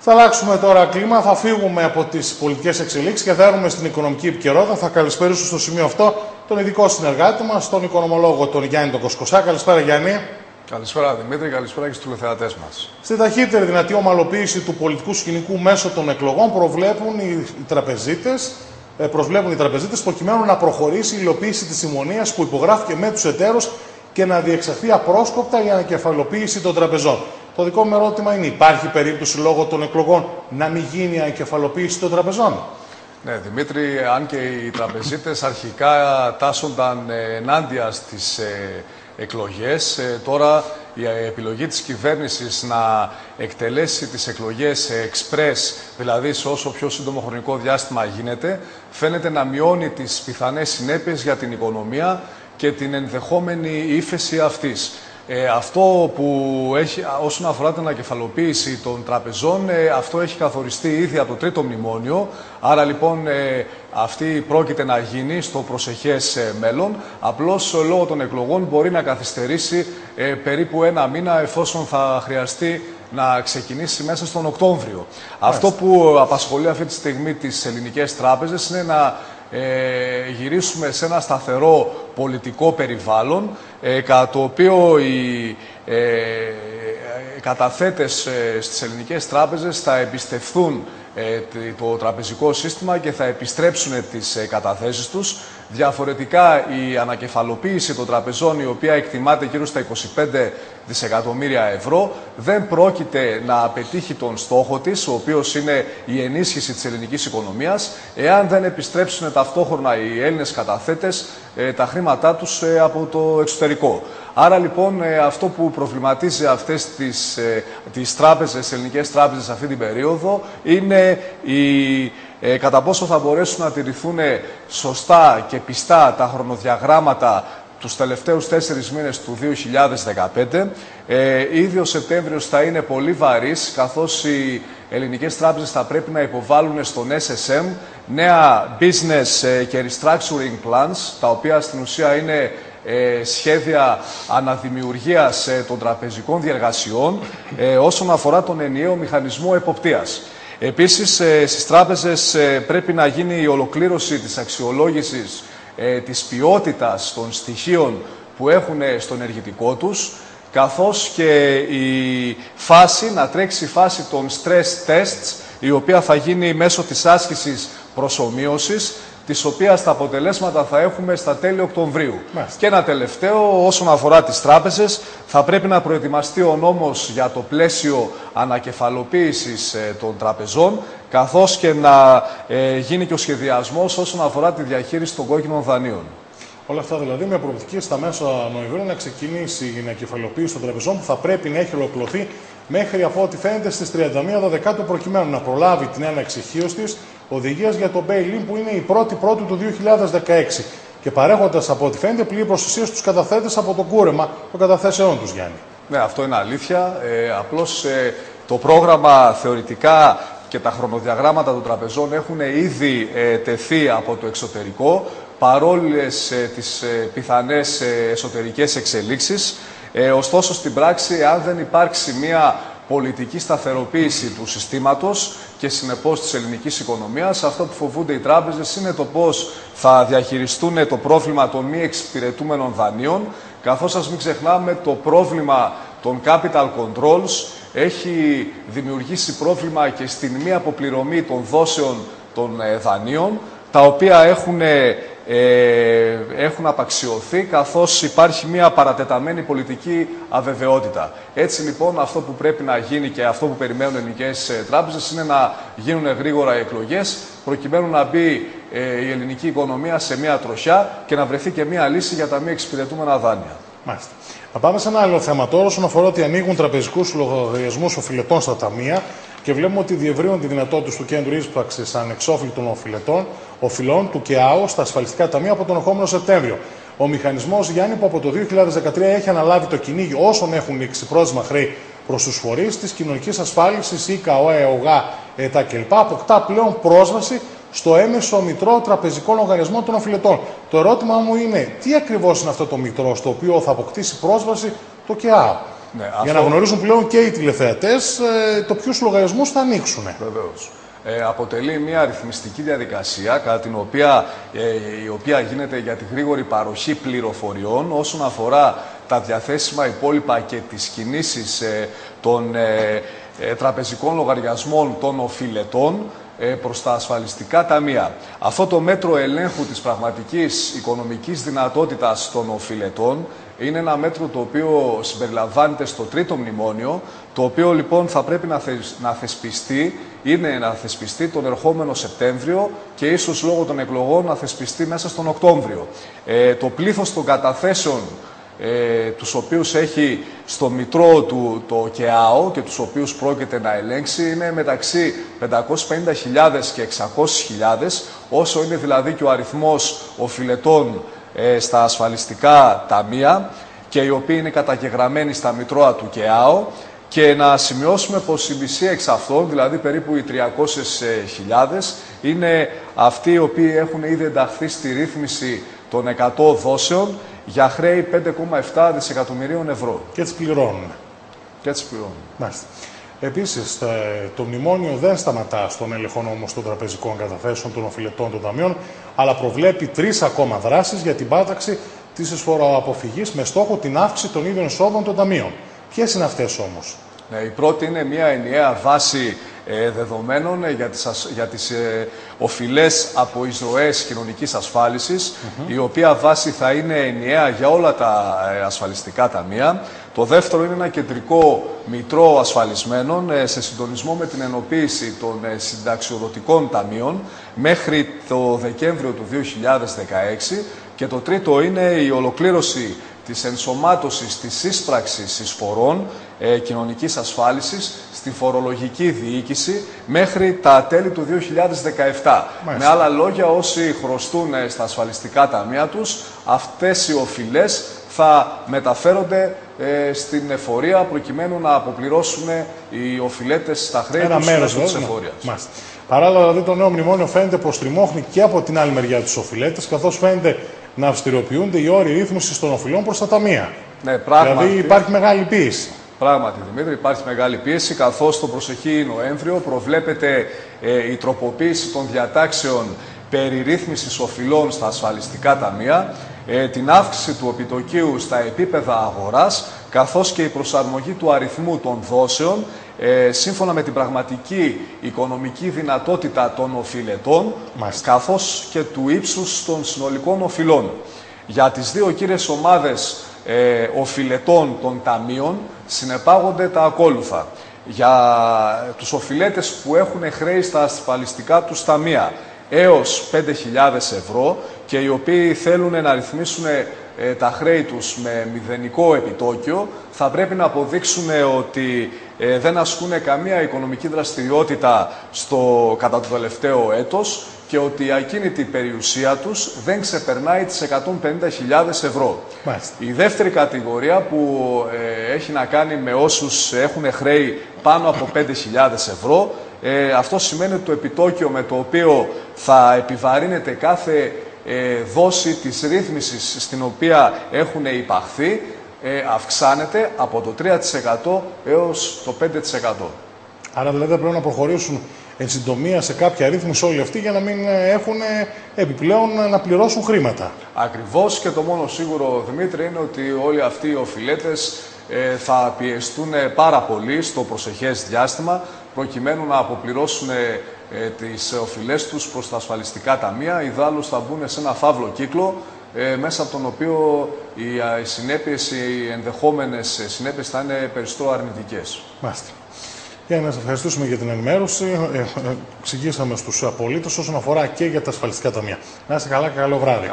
Θα αλλάξουμε τώρα κλίμα, θα φύγουμε από τις πολιτικές εξελίξεις και θα έρθουμε στην οικονομική επικαιρότητα. Θα καλησπέρισω στο σημείο αυτό τον ειδικό συνεργάτη μας, τον οικονομολόγο τον Γιάννη τον Κοσκοσά. Καλησπέρα Γιάννη. Καλησπέρα Δημήτρη, καλησπέρα και στους τηλεθεατές μας. Στη ταχύτερη δυνατή ομαλοποίηση του πολιτικού σκηνικού μέσω των εκλογών προσβλέπουν οι τραπεζίτες προκειμένου να προχωρήσει η υλοποίηση της συμφωνίας που υπογράφηκε με τους εταίρους και να διεξαχθεί απρόσκοπτα η ανακεφαλοποίηση των τραπεζών. Το δικό μου ερώτημα είναι: υπάρχει περίπτωση λόγω των εκλογών να μην γίνει η ανακεφαλοποίηση των τραπεζών? Ναι, Δημήτρη, αν και οι τραπεζίτες αρχικά τάσσονταν ενάντια στις εκλογές, τώρα η επιλογή της κυβέρνησης να εκτελέσει τις εκλογές express, δηλαδή σε όσο πιο σύντομο χρονικό διάστημα γίνεται, φαίνεται να μειώνει τις πιθανές συνέπειες για την οικονομία και την ενδεχόμενη ύφεση αυτής. Αυτό που έχει, όσον αφορά την ανακεφαλοποίηση των τραπεζών, αυτό έχει καθοριστεί ήδη από το τρίτο μνημόνιο. Άρα λοιπόν αυτή πρόκειται να γίνει στο προσεχές μέλλον. Απλώς λόγω των εκλογών μπορεί να καθυστερήσει περίπου ένα μήνα, εφόσον θα χρειαστεί να ξεκινήσει μέσα στον Οκτώβριο. Αυτό που απασχολεί αυτή τη στιγμή τις ελληνικές τράπεζες είναι να γυρίσουμε σε ένα σταθερό πολιτικό περιβάλλον, κατά το οποίο οι καταθέτες στις ελληνικές τράπεζες θα εμπιστευθούν το τραπεζικό σύστημα και θα επιστρέψουν τις καταθέσεις τους. Διαφορετικά η ανακεφαλοποίηση των τραπεζών, η οποία εκτιμάται γύρω στα 25 δισεκατομμύρια ευρώ, δεν πρόκειται να πετύχει τον στόχο της, ο οποίος είναι η ενίσχυση της ελληνικής οικονομίας, εάν δεν επιστρέψουν ταυτόχρονα οι Έλληνες καταθέτες τα χρήματά τους από το εξωτερικό. Άρα λοιπόν αυτό που προβληματίζει αυτές τις τράπεζες, ελληνικές τράπεζες αυτή την περίοδο είναι κατά πόσο θα μπορέσουν να τηρηθούν σωστά και πιστά τα χρονοδιαγράμματα τους τελευταίους 4 μήνες του 2015. Ήδη ο Σεπτέμβριος θα είναι πολύ βαρύς, καθώς οι ελληνικές τράπεζες θα πρέπει να υποβάλουν στον SSM νέα business και restructuring plans, τα οποία στην ουσία είναι σχέδια αναδημιουργίας των τραπεζικών διεργασιών όσον αφορά τον ενιαίο μηχανισμό εποπτείας. Επίσης, στις τράπεζες πρέπει να γίνει η ολοκλήρωση της αξιολόγησης της ποιότητας των στοιχείων που έχουν στο ενεργητικό τους, καθώς και να τρέξει η φάση των stress tests, η οποία θα γίνει μέσω της άσκησης προσομοίωσης, της οποίας τα αποτελέσματα θα έχουμε στα τέλη Οκτωβρίου. Και ένα τελευταίο, όσον αφορά τις τράπεζες, θα πρέπει να προετοιμαστεί ο νόμος για το πλαίσιο ανακεφαλοποίησης των τραπεζών, καθώς και να γίνει και ο σχεδιασμός όσον αφορά τη διαχείριση των κόκκινων δανείων. Όλα αυτά δηλαδή με προοπτική στα μέσα Νοεμβρίου να ξεκινήσει η ανακεφαλοποίηση των τραπεζών, που θα πρέπει να έχει ολοκληρωθεί μέχρι, από ό,τι φαίνεται, στις 31 Δεκάτου, προκειμένου να προλάβει την έναρξη ισχύως της οδηγίας για το bail-in, που είναι η 1η Πρώτου του 2016, και παρέχοντας, από ό,τι φαίνεται, πλήρη προστασία στους καταθέτες από το κούρεμα των καταθέσεών τους, Γιάννη. Ναι, αυτό είναι αλήθεια. Απλώς το πρόγραμμα θεωρητικά και τα χρονοδιαγράμματα των τραπεζών έχουν ήδη τεθεί από το εξωτερικό, παρόλες τις πιθανές εσωτερικές εξελίξεις. Ωστόσο, στην πράξη, αν δεν υπάρξει μια πολιτική σταθεροποίηση του συστήματος και συνεπώς της ελληνικής οικονομίας, αυτό που φοβούνται οι τράπεζες είναι το πώς θα διαχειριστούν το πρόβλημα των μη εξυπηρετούμενων δανείων, καθώς ας μην ξεχνάμε το πρόβλημα των capital controls έχει δημιουργήσει πρόβλημα και στην μη αποπληρωμή των δόσεων των δανείων, τα οποία έχουν απαξιωθεί, καθώς υπάρχει μια παρατεταμένη πολιτική αβεβαιότητα. Έτσι λοιπόν αυτό που πρέπει να γίνει και αυτό που περιμένουν οι ελληνικές τράπεζες είναι να γίνουν γρήγορα εκλογές, προκειμένου να μπει η ελληνική οικονομία σε μια τροχιά και να βρεθεί και μια λύση για τα μη εξυπηρετούμενα δάνεια. Μάλιστα. Να πάμε σε ένα άλλο θέμα τώρα, όσον αφορά ότι ανοίγουν τραπεζικούς λογαριασμούς οφειλετών στα ταμεία και βλέπουμε ότι διευρύνουν τη δυνατότητα του κέντρου ίσπραξης ανεξόφλητων οφειλών του ΚΕΑΟ στα ασφαλιστικά ταμεία από τον ερχόμενο Σεπτέμβριο. Ο μηχανισμός, Γιάννη, που από το 2013 έχει αναλάβει το κυνήγι όσων έχουν λήξει πρόθεσμα χρέη προς τους φορείς της κοινωνικής ασφάλισης, ΙΚΑ, ΕΟΓΑ, ΕΤΑ κλπ., αποκτά πλέον πρόσβαση στο έμεσο μητρό τραπεζικό λογαριασμό των οφειλετών. Το ερώτημα μου είναι, τι ακριβώς είναι αυτό το μητρό στο οποίο θα αποκτήσει πρόσβαση το ΚΕΑΟ? Ναι, για να γνωρίζουν πλέον και οι τηλεθεατές το ποιους λογαριασμούς θα ανοίξουν. Βεβαίως. Αποτελεί μια αριθμιστική διαδικασία κατά την οποία, η οποία γίνεται για τη γρήγορη παροχή πληροφοριών όσον αφορά τα διαθέσιμα υπόλοιπα και τις κινήσεις των τραπεζικών λογαριασμών των οφειλετών προς τα ασφαλιστικά ταμεία. Αυτό το μέτρο ελέγχου της πραγματικής οικονομικής δυνατότητας των οφειλετών είναι ένα μέτρο το οποίο συμπεριλαμβάνεται στο τρίτο μνημόνιο, το οποίο λοιπόν θα πρέπει να θεσπιστεί τον ερχόμενο Σεπτέμβριο και ίσως λόγω των εκλογών να θεσπιστεί μέσα στον Οκτώβριο. Το πλήθος των καταθέσεων τους οποίους έχει στο μητρό του το ΚΕΑΟ και τους οποίους πρόκειται να ελέγξει είναι μεταξύ 550.000 και 600.000, όσο είναι δηλαδή και ο αριθμός οφειλετών στα ασφαλιστικά ταμεία και οι οποίοι είναι καταγεγραμμένοι στα μητρώα του ΚΕΑΟ, και να σημειώσουμε πως η μισή εξ αυτών, δηλαδή περίπου οι 300.000, είναι αυτοί οι οποίοι έχουν ήδη ενταχθεί στη ρύθμιση των 100 δόσεων για χρέη 5,7 δισεκατομμυρίων ευρώ. Και τις πληρώνουν. Και τις πληρώνουν. Μάλιστα. Επίσης, το μνημόνιο δεν σταματά στον έλεγχο όμως των τραπεζικών καταθέσεων των οφειλετών των ταμείων, αλλά προβλέπει 3 ακόμα δράσεις για την πάταξη της εισφοροαποφυγής με στόχο την αύξηση των ίδιων εισόδων των ταμείων. Ποιες είναι αυτές όμως? Η πρώτη είναι μια ενιαία βάση δεδομένων για τις οφειλές από εισρωές κοινωνικής ασφάλισης, η οποία βάση θα είναι ενιαία για όλα τα ασφαλιστικά ταμεία. Το δεύτερο είναι ένα κεντρικό μητρό ασφαλισμένων σε συντονισμό με την ενοποίηση των συνταξιοδοτικών ταμείων μέχρι το Δεκέμβριο του 2016. Και το τρίτο είναι η ολοκλήρωση της ενσωμάτωσης της εισπράξης εισφορών κοινωνικής ασφάλισης στη φορολογική διοίκηση μέχρι τα τέλη του 2017. Μάλιστα. Με άλλα λόγια, όσοι χρωστούν στα ασφαλιστικά ταμεία τους, αυτές οι οφειλές θα μεταφέρονται στην εφορία προκειμένου να αποπληρώσουν οι οφειλέτες στα χρέη τους μέσω της εφορίας. Παράλληλα, δηλαδή, το νέο μνημόνιο φαίνεται πως τριμώχνει και από την άλλη μεριά τους οφειλέτες, καθώς φαίνεται να αυστηροποιούνται οι όροι ρύθμισης των οφειλών προς τα ταμεία. Ναι, πράγματι. Δηλαδή υπάρχει μεγάλη πίεση. Πράγματι, Δημήτρη, υπάρχει μεγάλη πίεση, καθώς το προσεχή Νοέμβριο προβλέπεται η τροποποίηση των διατάξεων περί ρύθμισης οφειλών στα ασφαλιστικά ταμεία, την αύξηση του επιτοκίου στα επίπεδα αγοράς, καθώς και η προσαρμογή του αριθμού των δόσεων σύμφωνα με την πραγματική οικονομική δυνατότητα των οφειλετών, καθώς και του ύψους των συνολικών οφειλών. Για τις δύο κύριες ομάδες οφειλετών των ταμείων συνεπάγονται τα ακόλουθα. Για τους οφειλέτες που έχουν χρέη στα ασφαλιστικά τους ταμεία έως 5.000 ευρώ και οι οποίοι θέλουν να ρυθμίσουν τα χρέη τους με μηδενικό επιτόκιο, θα πρέπει να αποδείξουν ότι δεν ασκούν καμία οικονομική δραστηριότητα κατά το τελευταίο έτος και ότι η ακίνητη περιουσία τους δεν ξεπερνάει τις 150.000 ευρώ. Μάλιστα. Η δεύτερη κατηγορία που έχει να κάνει με όσους έχουν χρέη πάνω από 5.000 ευρώ, αυτό σημαίνει ότι το επιτόκιο με το οποίο θα επιβαρύνεται κάθε δόση της ρύθμισης στην οποία έχουν υπαχθεί αυξάνεται από το 3% έως το 5%. Άρα δηλαδή πρέπει να προχωρήσουν εν συντομία σε κάποια ρύθμιση όλοι αυτοί για να μην έχουν επιπλέον να πληρώσουν χρήματα. Ακριβώς, και το μόνο σίγουρο, Δημήτρη, είναι ότι όλοι αυτοί οι οφειλέτες θα πιεστούν πάρα πολύ στο προσεχές διάστημα προκειμένου να αποπληρώσουν τις οφειλές τους προς τα ασφαλιστικά ταμεία. Ιδάλλως θα μπουν σε ένα φαύλο κύκλο μέσα από τον οποίο οι συνέπειες, οι ενδεχόμενες συνέπειες θα είναι περισσότερο αρνητικές. Μάλιστα. Για να σας ευχαριστήσουμε για την ενημέρωση. Εξηγήσαμε στους πολίτες όσον αφορά και για τα ασφαλιστικά ταμεία. Να είστε καλά και καλό βράδυ.